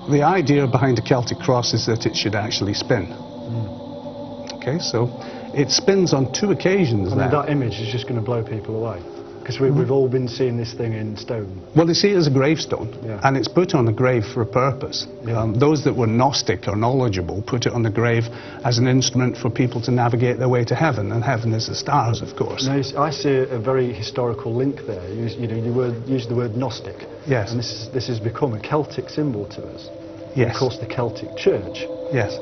the idea behind a Celtic cross is that it should actually spin. Okay, so it spins on 2 occasions. I mean, that image is just going to blow people away. Because we've all been seeing this thing in stone. Well, they see it as a gravestone, yeah. and it's put on a grave for a purpose. Yeah. Those that were Gnostic or knowledgeable put it on the grave as an instrument for people to navigate their way to heaven, and heaven is the stars, of course. Now, I see a very historical link there. You used the word Gnostic. Yes. And this has become a Celtic symbol to us. Yes. Of course, the Celtic Church, yes,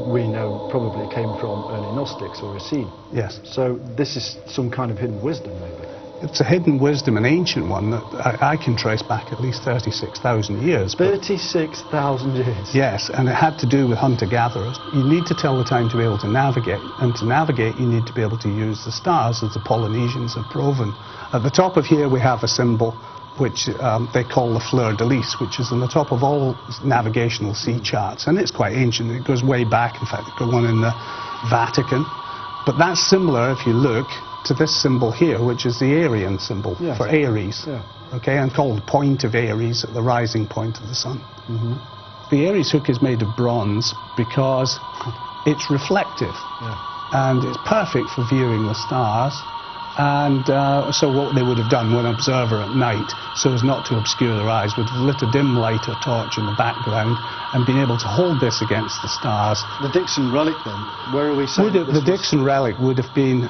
we know probably came from early Gnostics or Essene. yes. So this is some kind of hidden wisdom, maybe. It's a hidden wisdom, an ancient one that I can trace back at least 36,000 years. 36,000 years? Yes, and it had to do with hunter-gatherers. You need to tell the time to be able to navigate, and to navigate you need to be able to use the stars, as the Polynesians have proven. At the top of here we have a symbol which they call the fleur-de-lis, which is on the top of all navigational sea charts, and it's quite ancient. It goes way back. In fact, they've got one in the Vatican. But that's similar, if you look, to this symbol here, which is the Aryan symbol, yes, for Aries, yeah, okay, and called point of Aries, at the rising point of the sun. The Aries hook is made of bronze because it's reflective, yeah, and it's perfect for viewing the stars. And so what they would have done, one observer at night, so as not to obscure their eyes, would have lit a dim light or torch in the background and been able to hold this against the stars. The Dixon relic, then, where are we saying the Dixon relic would have been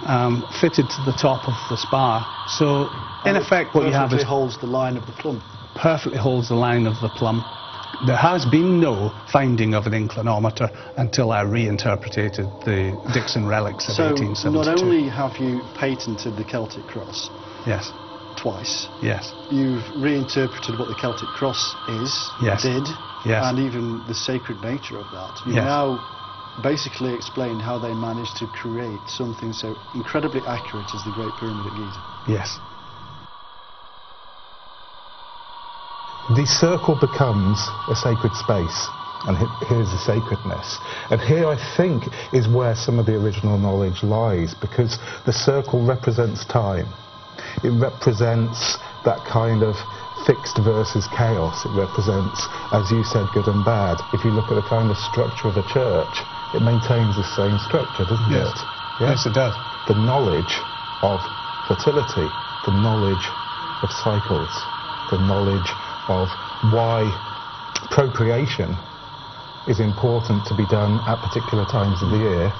fitted to the top of the spar. So, in effect, what you have is... Perfectly holds the line of the plumb. Perfectly holds the line of the plumb. There has been no finding of an inclinometer until I reinterpreted the Dixon relics of 1872. So not only have you patented the Celtic cross, yes, twice, yes, you've reinterpreted what the Celtic cross is, yes, did, yes, and even the sacred nature of that. You've yes, now basically explained how they managed to create something so incredibly accurate as the Great Pyramid at Giza. Yes. The circle becomes a sacred space, and here's the sacredness. And here, I think, is where some of the original knowledge lies, because the circle represents time. It represents that kind of fixed versus chaos. It represents, as you said, good and bad. If you look at the kind of structure of a church, it maintains the same structure, doesn't yes, it? Yes, it does. The knowledge of fertility, the knowledge of cycles, the knowledge of why procreation is important to be done at particular times of the year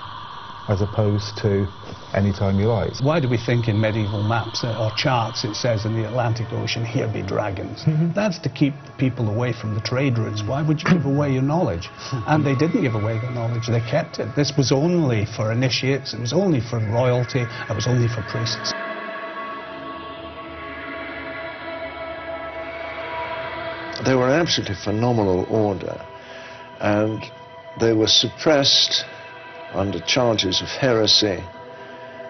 as opposed to any time you like. Why do we think in medieval maps or charts it says in the Atlantic Ocean, here be dragons? That's to keep people away from the trade routes. Why would you give away your knowledge? And they didn't give away their knowledge, they kept it. This was only for initiates, it was only for royalty, it was only for priests. They were absolutely phenomenal order, and they were suppressed under charges of heresy.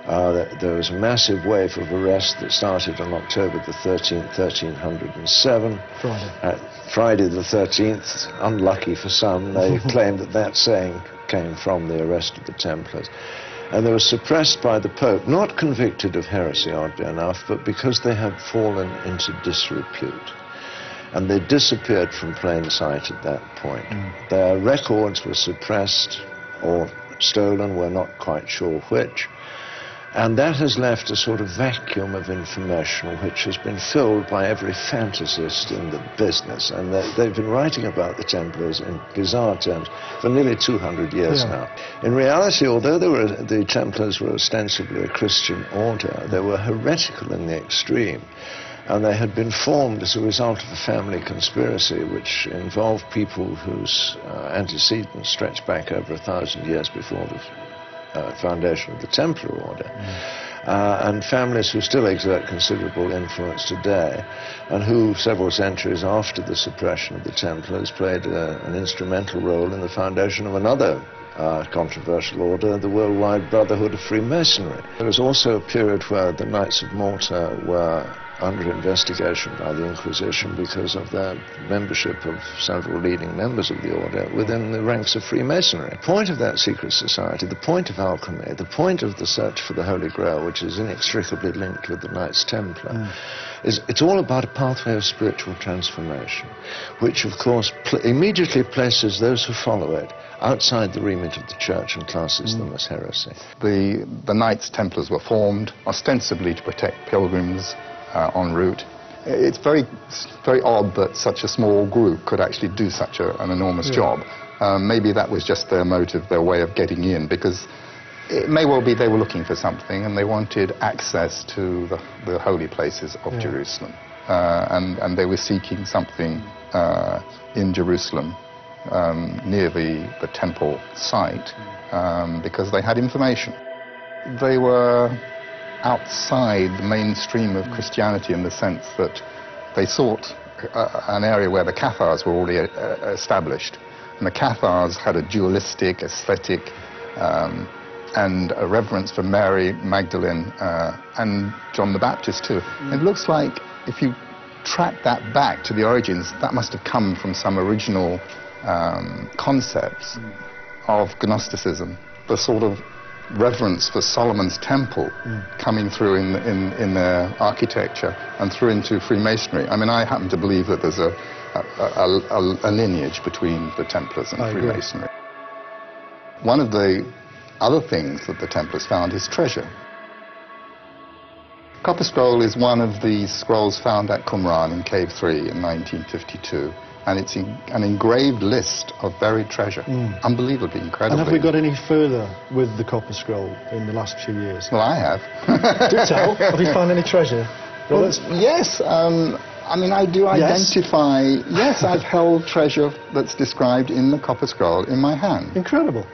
There was a massive wave of arrest that started on October the 13th, 1307. Friday the 13th, unlucky for some, they claimed that that saying came from the arrest of the Templars. And they were suppressed by the Pope, not convicted of heresy, oddly enough, but because they had fallen into disrepute. And they disappeared from plain sight at that point. Their records were suppressed or stolen, we're not quite sure which. And that has left a sort of vacuum of information which has been filled by every fantasist in the business. And they've been writing about the Templars in bizarre terms for nearly 200 years now. In reality, although the Templars were ostensibly a Christian order, they were heretical in the extreme. And they had been formed as a result of a family conspiracy which involved people whose antecedents stretched back over 1,000 years before the foundation of the Templar order, and families who still exert considerable influence today, and who, several centuries after the suppression of the Templars, played an instrumental role in the foundation of another controversial order, the Worldwide Brotherhood of Freemasonry. There was also a period where the Knights of Malta were under investigation by the Inquisition because of their membership of several leading members of the order within the ranks of Freemasonry. The point of that secret society, the point of alchemy, the point of the search for the Holy Grail, which is inextricably linked with the Knights Templar, is it's all about a pathway of spiritual transformation, which of course immediately places those who follow it outside the remit of the Church and classes them as heresy. The Knights Templars were formed ostensibly to protect pilgrims en route. It's very odd that such a small group could actually do such an enormous job. Maybe that was just their motive, their way of getting in, because it may well be they were looking for something and they wanted access to the holy places of Jerusalem. And they were seeking something in Jerusalem near the temple site because they had information. They were outside the mainstream of Christianity in the sense that they sought an area where the Cathars were already established. And the Cathars had a dualistic, aesthetic, and a reverence for Mary Magdalene and John the Baptist too. It looks like if you track that back to the origins, that must have come from some original concepts of Gnosticism, the sort of reverence for Solomon's temple coming through in their architecture and through into Freemasonry. I mean, I happen to believe that there's a lineage between the Templars and Freemasonry. One of the other things that the Templars found is treasure. Copper Scroll is one of the scrolls found at Qumran in Cave 3 in 1952. And it's an engraved list of buried treasure. Unbelievably incredible. And have we got any further with the Copper Scroll in the last few years? Well, I have. Do tell. Have you found any treasure? Well, yes. I mean, I do identify... Yes, I've held treasure that's described in the Copper Scroll in my hand. Incredible.